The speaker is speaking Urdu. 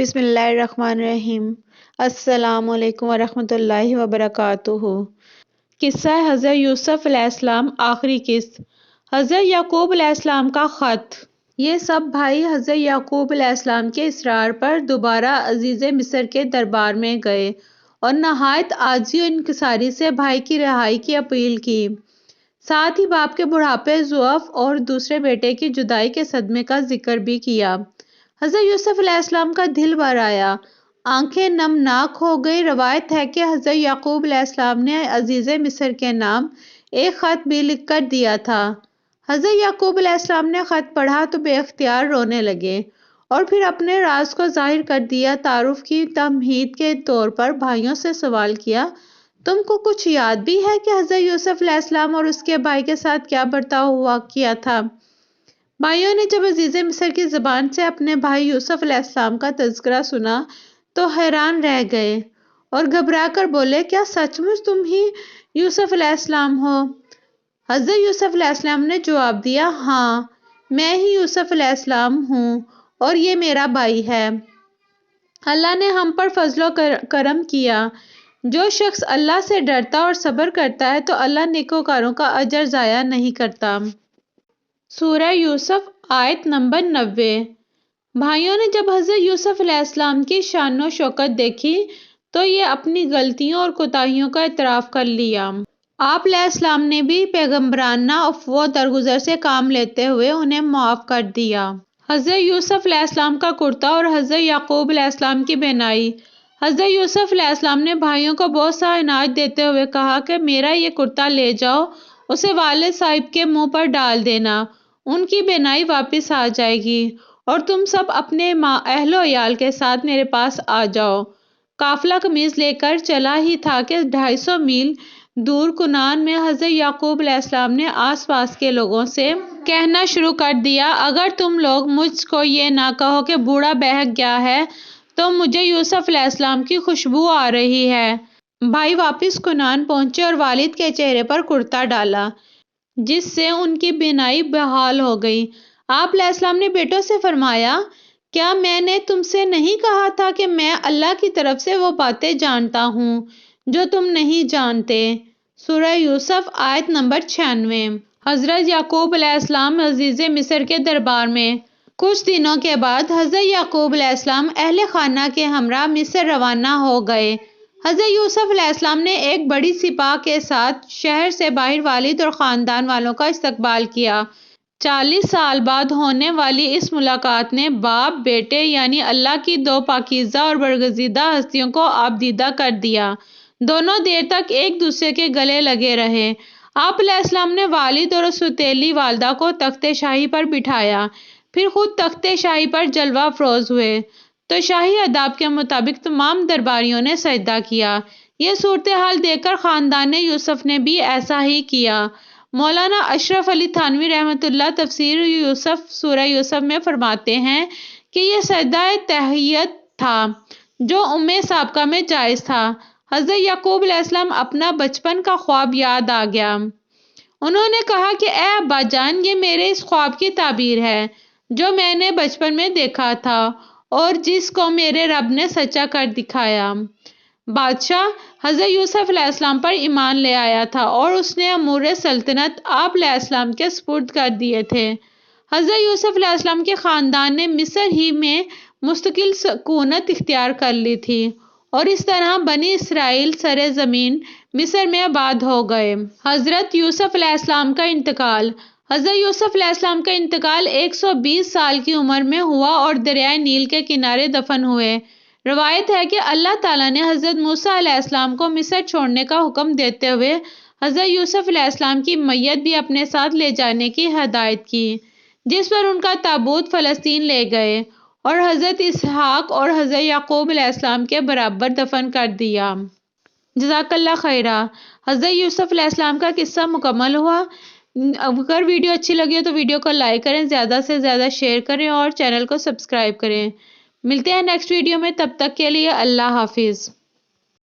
بسم اللہ الرحمن الرحیم۔ السلام علیکم ورحمۃ اللہ وبرکاتہ۔ قصہ حضرت یوسف علیہ السلام، آخری قسط۔ حضرت یعقوب علیہ السلام کا خط۔ یہ سب بھائی حضرت یعقوب علیہ السلام کے اصرار پر دوبارہ عزیز مصر کے دربار میں گئے اور نہایت عاجزی و انکساری سے بھائی کی رہائی کی اپیل کی۔ ساتھ ہی باپ کے بڑھاپے، ضعف اور دوسرے بیٹے کی جدائی کے صدمے کا ذکر بھی کیا۔ حضرت یوسف علیہ السلام کا دل بھر آیا، آنکھیں نمناک ہو گئی۔ روایت ہے کہ حضرت یعقوب علیہ السلام نے عزیز مصر کے نام ایک خط بھی لکھ کر دیا تھا۔ حضرت یعقوب علیہ السلام نے خط پڑھا تو بے اختیار رونے لگے اور پھر اپنے راز کو ظاہر کر دیا۔ تعارف کی تمہید کے طور پر بھائیوں سے سوال کیا، تم کو کچھ یاد بھی ہے کہ حضرت یوسف علیہ السلام اور اس کے بھائی کے ساتھ کیا برتاؤ ہوا کیا تھا؟ بھائیوں نے جب عزیز مصر کی زبان سے اپنے بھائی یوسف علیہ السلام کا تذکرہ سنا تو حیران رہ گئے اور گھبرا کر بولے، کیا سچ مچ تم ہی یوسف علیہ السلام ہو؟ حضرت یوسف علیہ السلام نے جواب دیا، ہاں میں ہی یوسف علیہ السلام ہوں اور یہ میرا بھائی ہے۔ اللہ نے ہم پر فضل و کرم کیا۔ جو شخص اللہ سے ڈرتا اور صبر کرتا ہے تو اللہ نیکوکاروں کا اجر ضائع نہیں کرتا۔ سورہ یوسف، آیت نمبر 90۔ بھائیوں نے جب حضرت یوسف علیہ السلام کی شان و شوکت دیکھی تو یہ اپنی غلطیوں اور کوتاہیوں کا اعتراف کر لیا۔ آپ علیہ السلام نے بھی پیغمبرانہ عفو و درگزر سے کام لیتے ہوئے انہیں معاف کر دیا۔ حضرت یوسف علیہ السلام کا کرتا اور حضرت یعقوب علیہ السلام کی بینائی۔ حضرت یوسف علیہ السلام نے بھائیوں کو بہت سا انعام دیتے ہوئے کہا کہ میرا یہ کرتا لے جاؤ، اسے والد صاحب کے منہ پر ڈال دینا، ان کی بینائی واپس آ جائے گی اور تم سب اپنے اہل و عیال کے ساتھ میرے پاس آ جاؤ۔ قافلہ قمیص لے کر چلا ہی تھا کہ 250 میل دور کنعان میں حضرت یعقوب علیہ السلام نے آس پاس کے لوگوں سے کہنا شروع کر دیا، اگر تم لوگ مجھ کو یہ نہ کہو کہ بوڑھا بہک گیا ہے تو مجھے یوسف علیہ السلام کی خوشبو آ رہی ہے۔ بھائی واپس کنعان پہنچے اور والد کے چہرے پر کرتا ڈالا، جس سے ان کی بینائی بحال ہو گئی۔ آپ علیہ السلام نے بیٹوں سے فرمایا، کیا میں نے تم سے نہیں کہا تھا کہ میں اللہ کی طرف سے وہ باتیں جانتا ہوں جو تم نہیں جانتے؟ سورہ یوسف، آیت نمبر 96۔ حضرت یعقوب علیہ السلام عزیز مصر کے دربار میں۔ کچھ دنوں کے بعد حضرت یعقوب علیہ السلام اہل خانہ کے ہمراہ مصر روانہ ہو گئے۔ حضرت یوسف علیہ السلام نے ایک بڑی سپاہ کے ساتھ شہر سے باہر والد اور خاندان والوں کا استقبال کیا۔ 40 سال بعد ہونے والی اس ملاقات نے باپ بیٹے یعنی اللہ کی دو پاکیزہ اور برگزیدہ ہستیوں کو آبدیدہ کر دیا۔ دونوں دیر تک ایک دوسرے کے گلے لگے رہے۔ آپ علیہ السلام نے والد اور ستیلی والدہ کو تخت شاہی پر بٹھایا، پھر خود تخت شاہی پر جلوہ افروز ہوئے تو شاہی آداب کے مطابق تمام درباریوں نے سجدہ کیا۔ یہ صورتحال دیکھ کر خاندان یوسف نے بھی ایسا ہی کیا۔ مولانا اشرف علی تھانوی رحمۃ اللہ تفسیر یوسف سورہ یوسف میں فرماتے ہیں کہ یہ سجدہ تحیت تھا جو سابقہ میں جائز تھا۔ حضرت یعقوب علیہ السلام اپنا بچپن کا خواب یاد آ گیا۔ انہوں نے کہا کہ اے ابا جان، یہ میرے اس خواب کی تعبیر ہے جو میں نے بچپن میں دیکھا تھا اور جس کو میرے رب نے سچا کر دکھایا۔ بادشاہ حضرت یوسف علیہ السلام پر ایمان لے آیا تھا اور اس نے امور سلطنت آپ علیہ السلام کے سپرد کر دیے تھے۔ حضرت یوسف علیہ السلام کے خاندان نے مصر ہی میں مستقل سکونت اختیار کر لی تھی اور اس طرح بنی اسرائیل سر زمین مصر میں آباد ہو گئے۔ حضرت یوسف علیہ السلام کا انتقال۔ حضرت یوسف علیہ السلام کا انتقال 120 سال کی عمر میں ہوا اور دریائے نیل کے کنارے دفن ہوئے۔ روایت ہے کہ اللہ تعالیٰ نے حضرت موسیٰ علیہ السلام کو مصر چھوڑنے کا حکم دیتے ہوئے حضرت یوسف علیہ السلام کی میت بھی اپنے ساتھ لے جانے کی ہدایت کی، جس پر ان کا تابوت فلسطین لے گئے اور حضرت اسحاق اور حضرت یعقوب علیہ السلام کے برابر دفن کر دیا۔ جزاک اللہ خیرا۔ حضرت یوسف علیہ السلام کا قصہ مکمل ہوا۔ اگر ویڈیو اچھی لگی ہو تو ویڈیو کو لائک کریں، زیادہ سے زیادہ شیئر کریں اور چینل کو سبسکرائب کریں۔ ملتے ہیں نیکسٹ ویڈیو میں، تب تک کے لیے اللہ حافظ۔